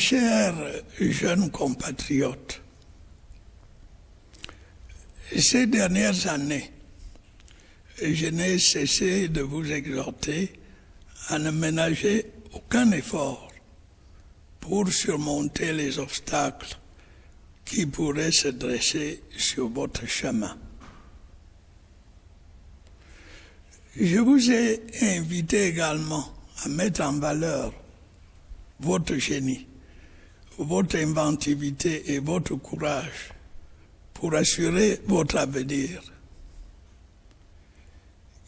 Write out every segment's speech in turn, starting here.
chers jeunes compatriotes, ces dernières années, je n'ai cessé de vous exhorter à ne ménager aucun effort pour surmonter les obstacles qui pourraient se dresser sur votre chemin. Je vous ai invité également à mettre en valeur votre génie, votre inventivité et votre courage pour assurer votre avenir.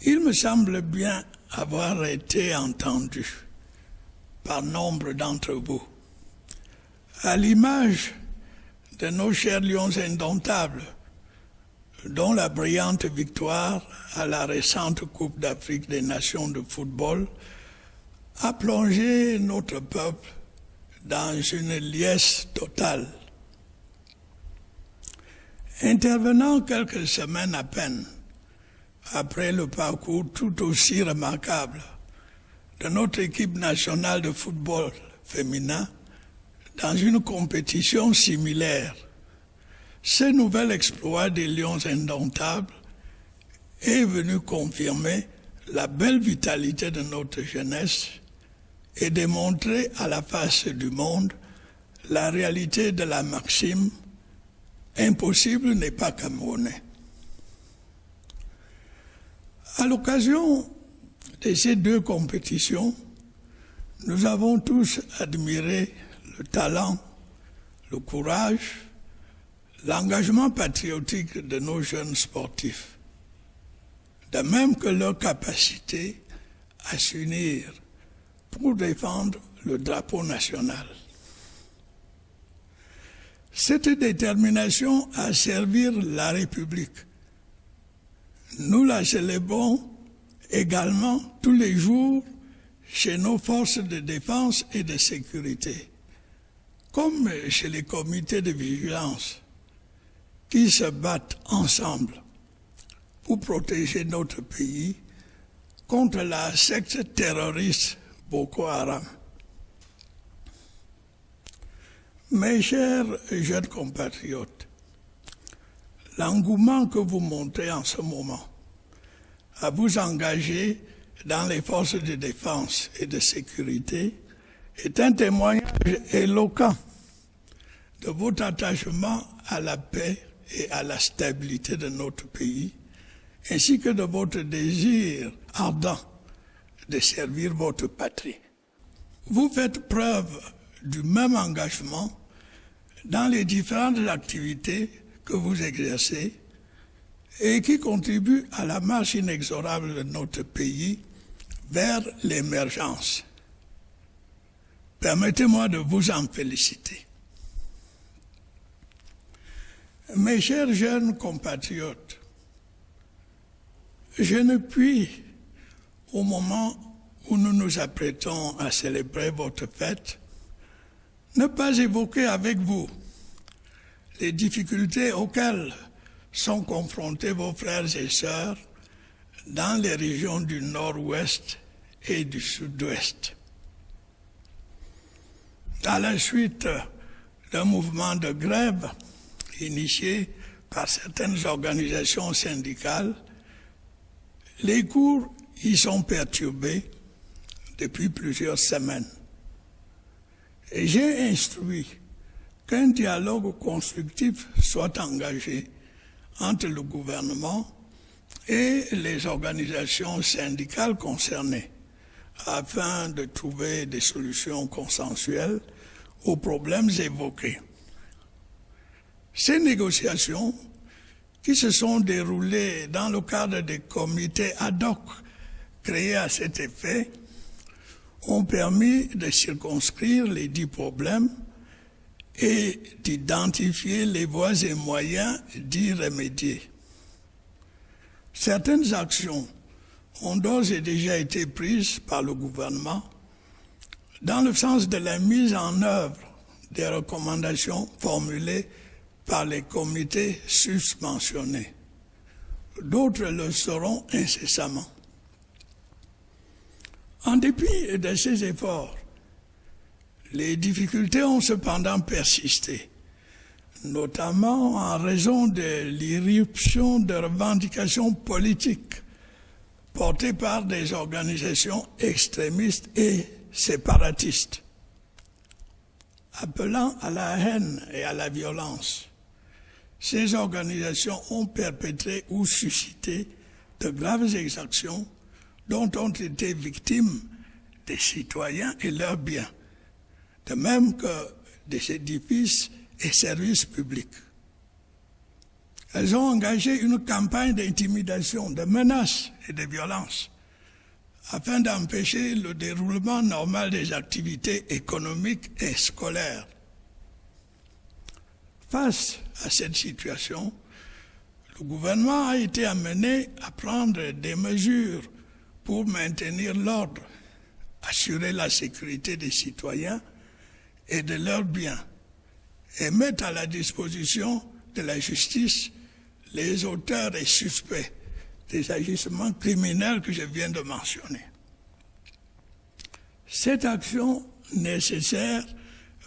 Il me semble bien avoir été entendu par nombre d'entre vous, à l'image de nos chers lions indomptables, dont la brillante victoire à la récente Coupe d'Afrique des Nations de football a plongé notre peuple dans une liesse totale. Intervenant quelques semaines à peine après le parcours tout aussi remarquable de notre équipe nationale de football féminin dans une compétition similaire, ce nouvel exploit des Lions indomptables est venu confirmer la belle vitalité de notre jeunesse et démontrer à la face du monde la réalité de la maxime « Impossible n'est pas camerounais ». À l'occasion de ces deux compétitions, nous avons tous admiré le talent, le courage, l'engagement patriotique de nos jeunes sportifs, de même que leur capacité à s'unir pour défendre le drapeau national. Cette détermination à servir la République, nous la célébrons également tous les jours chez nos forces de défense et de sécurité, comme chez les comités de vigilance qui se battent ensemble pour protéger notre pays contre la secte terroriste Boko Haram. Mes chers jeunes compatriotes, l'engouement que vous montrez en ce moment à vous engager dans les forces de défense et de sécurité est un témoignage éloquent de votre attachement à la paix et à la stabilité de notre pays, ainsi que de votre désir ardent de servir votre patrie. Vous faites preuve du même engagement dans les différentes activités que vous exercez et qui contribuent à la marche inexorable de notre pays vers l'émergence. Permettez-moi de vous en féliciter. Mes chers jeunes compatriotes, je ne puis, au moment où nous nous apprêtons à célébrer votre fête, ne pas évoquer avec vous les difficultés auxquelles sont confrontés vos frères et sœurs dans les régions du nord-ouest et du sud-ouest. À la suite d'un mouvement de grève initié par certaines organisations syndicales, les cours y sont perturbés depuis plusieurs semaines. Et j'ai instruit qu'un dialogue constructif soit engagé entre le gouvernement et les organisations syndicales concernées afin de trouver des solutions consensuelles aux problèmes évoqués. Ces négociations, qui se sont déroulées dans le cadre des comités ad hoc créés à cet effet, ont permis de circonscrire les 10 problèmes et d'identifier les voies et moyens d'y remédier. Certaines actions ont d'ores et déjà été prises par le gouvernement dans le sens de la mise en œuvre des recommandations formulées par les comités susmentionnés. D'autres le seront incessamment. En dépit de ces efforts, Les difficultés ont cependant persisté, notamment en raison de l'irruption de revendications politiques portées par des organisations extrémistes et séparatistes, appelant à la haine et à la violence. Ces organisations ont perpétré ou suscité de graves exactions dont ont été victimes des citoyens et leurs biens, de même que des édifices et services publics. Elles ont engagé une campagne d'intimidation, de menaces et de violences afin d'empêcher le déroulement normal des activités économiques et scolaires. Face à cette situation, le gouvernement a été amené à prendre des mesures pour maintenir l'ordre, assurer la sécurité des citoyens et de leurs biens, et mettre à la disposition de la justice les auteurs et suspects des agissements criminels que je viens de mentionner. Cette action nécessaire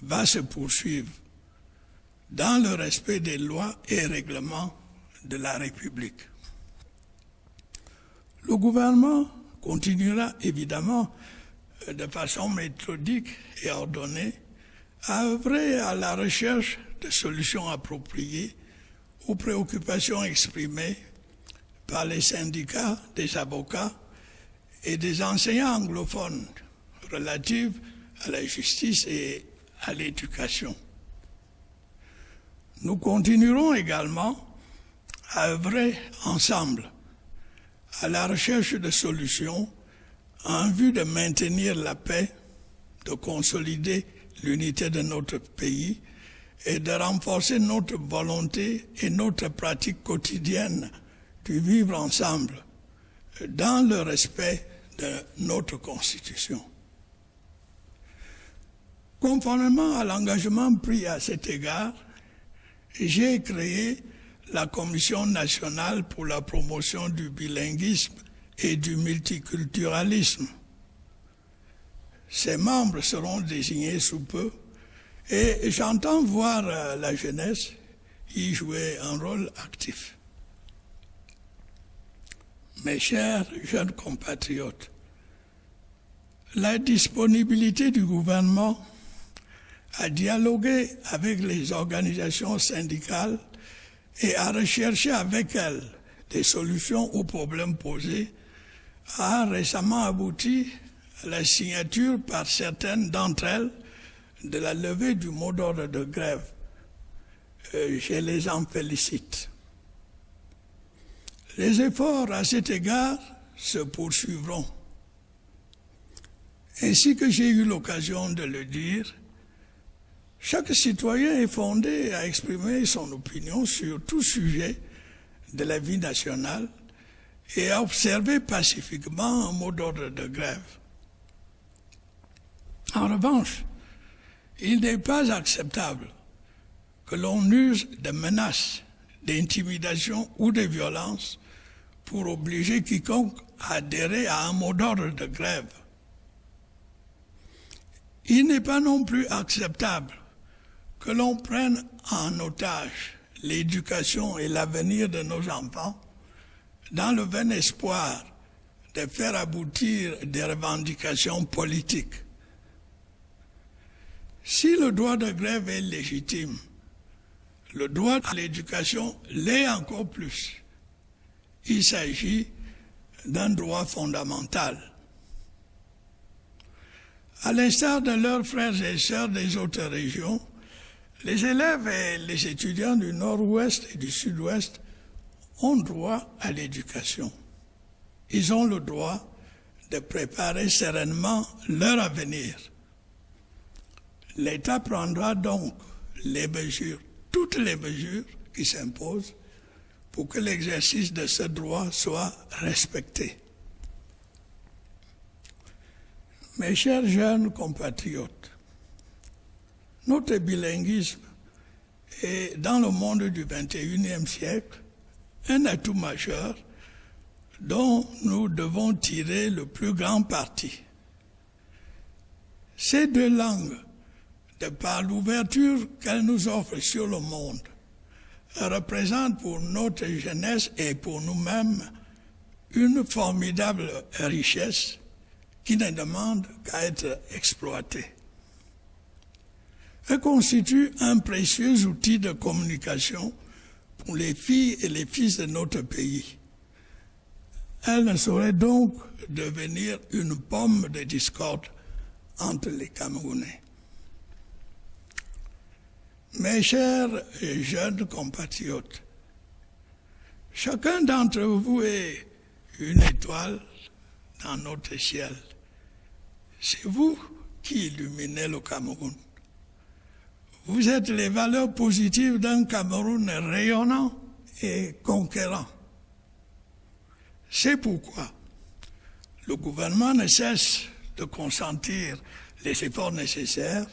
va se poursuivre dans le respect des lois et règlements de la République. Le gouvernement continuera évidemment de façon méthodique et ordonnée à œuvrer à la recherche de solutions appropriées aux préoccupations exprimées par les syndicats des avocats et des enseignants anglophones relatives à la justice et à l'éducation. Nous continuerons également à œuvrer ensemble à la recherche de solutions en vue de maintenir la paix, de consolider l'unité de notre pays et de renforcer notre volonté et notre pratique quotidienne du vivre ensemble dans le respect de notre Constitution. Conformément à l'engagement pris à cet égard, j'ai créé la Commission nationale pour la promotion du bilinguisme et du multiculturalisme. Ses membres seront désignés sous peu et j'entends voir la jeunesse y jouer un rôle actif. Mes chers jeunes compatriotes, la disponibilité du gouvernement à dialoguer avec les organisations syndicales et à rechercher avec elles des solutions aux problèmes posés a récemment abouti à la signature par certaines d'entre elles de la levée du mot d'ordre de grève. Je les en félicite. Les efforts à cet égard se poursuivront. Ainsi que j'ai eu l'occasion de le dire, chaque citoyen est fondé à exprimer son opinion sur tout sujet de la vie nationale et à observer pacifiquement un mot d'ordre de grève. En revanche, il n'est pas acceptable que l'on use de menaces, d'intimidation ou de violence pour obliger quiconque à adhérer à un mot d'ordre de grève. Il n'est pas non plus acceptable que l'on prenne en otage l'éducation et l'avenir de nos enfants dans le vain espoir de faire aboutir des revendications politiques. Si le droit de grève est légitime, le droit à l'éducation l'est encore plus. Il s'agit d'un droit fondamental. À l'instar de leurs frères et sœurs des autres régions, les élèves et les étudiants du Nord-Ouest et du Sud-Ouest ont droit à l'éducation. Ils ont le droit de préparer sereinement leur avenir. L'État prendra donc les mesures, toutes les mesures qui s'imposent pour que l'exercice de ce droit soit respecté. Mes chers jeunes compatriotes, notre bilinguisme est, dans le monde du XXIe siècle, un atout majeur dont nous devons tirer le plus grand parti. Ces deux langues de par l'ouverture qu'elle nous offre sur le monde, représente pour notre jeunesse et pour nous-mêmes une formidable richesse qui ne demande qu'à être exploitée. Elle constitue un précieux outil de communication pour les filles et les fils de notre pays. Elle ne saurait donc devenir une pomme de discorde entre les Camerounais. Mes chers et jeunes compatriotes, chacun d'entre vous est une étoile dans notre ciel. C'est vous qui illuminez le Cameroun. Vous êtes les valeurs positives d'un Cameroun rayonnant et conquérant. C'est pourquoi le gouvernement ne cesse de consentir les efforts nécessaires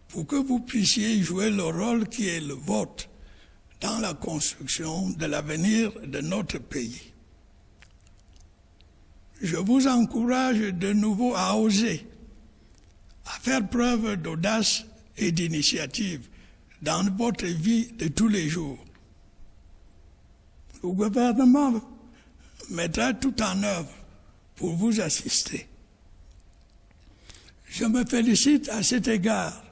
pour que vous puissiez jouer le rôle qui est le vôtre dans la construction de l'avenir de notre pays. Je vous encourage de nouveau à oser, à faire preuve d'audace et d'initiative dans votre vie de tous les jours. Le gouvernement mettra tout en œuvre pour vous assister. Je me félicite à cet égard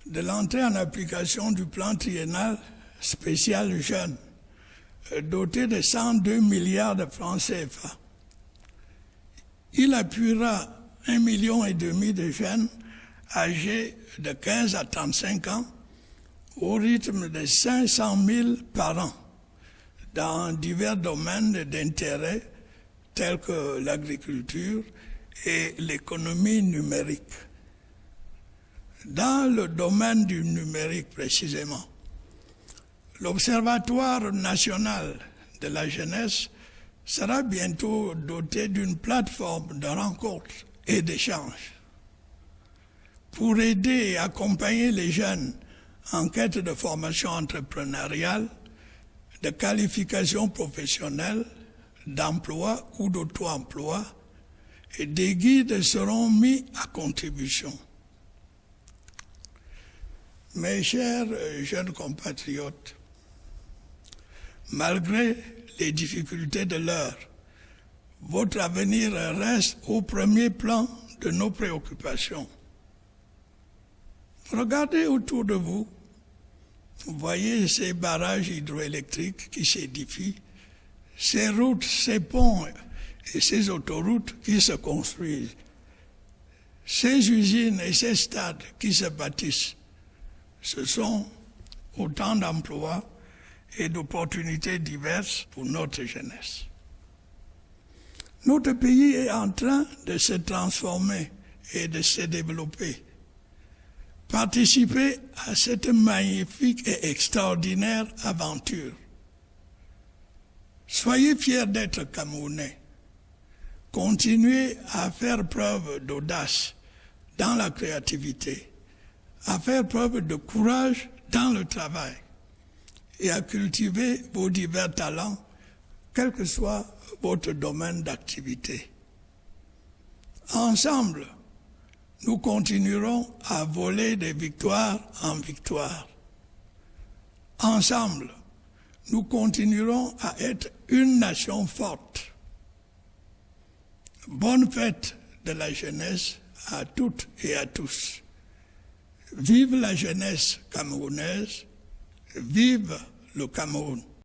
de l'entrée en application du plan triennal spécial jeune, doté de 102 milliards de francs CFA. Il appuiera 1,5 million de jeunes âgés de 15 à 35 ans au rythme de 500 000 par an dans divers domaines d'intérêt tels que l'agriculture et l'économie numérique. Dans le domaine du numérique précisément, l'Observatoire national de la jeunesse sera bientôt doté d'une plateforme de rencontres et d'échanges pour aider et accompagner les jeunes en quête de formation entrepreneuriale, de qualification professionnelle, d'emploi ou d'auto-emploi, et des guides seront mis à contribution. Mes chers jeunes compatriotes, malgré les difficultés de l'heure, votre avenir reste au premier plan de nos préoccupations. Regardez autour de vous, voyez ces barrages hydroélectriques qui s'édifient, ces routes, ces ponts et ces autoroutes qui se construisent, ces usines et ces stades qui se bâtissent. Ce sont autant d'emplois et d'opportunités diverses pour notre jeunesse. Notre pays est en train de se transformer et de se développer. Participez à cette magnifique et extraordinaire aventure. Soyez fiers d'être Camerounais. Continuez à faire preuve d'audace dans la créativité, à faire preuve de courage dans le travail et à cultiver vos divers talents, quel que soit votre domaine d'activité. Ensemble, nous continuerons à voler de victoire en victoire. Ensemble, nous continuerons à être une nation forte. Bonne fête de la jeunesse à toutes et à tous. Vive la jeunesse camerounaise, vive le Cameroun.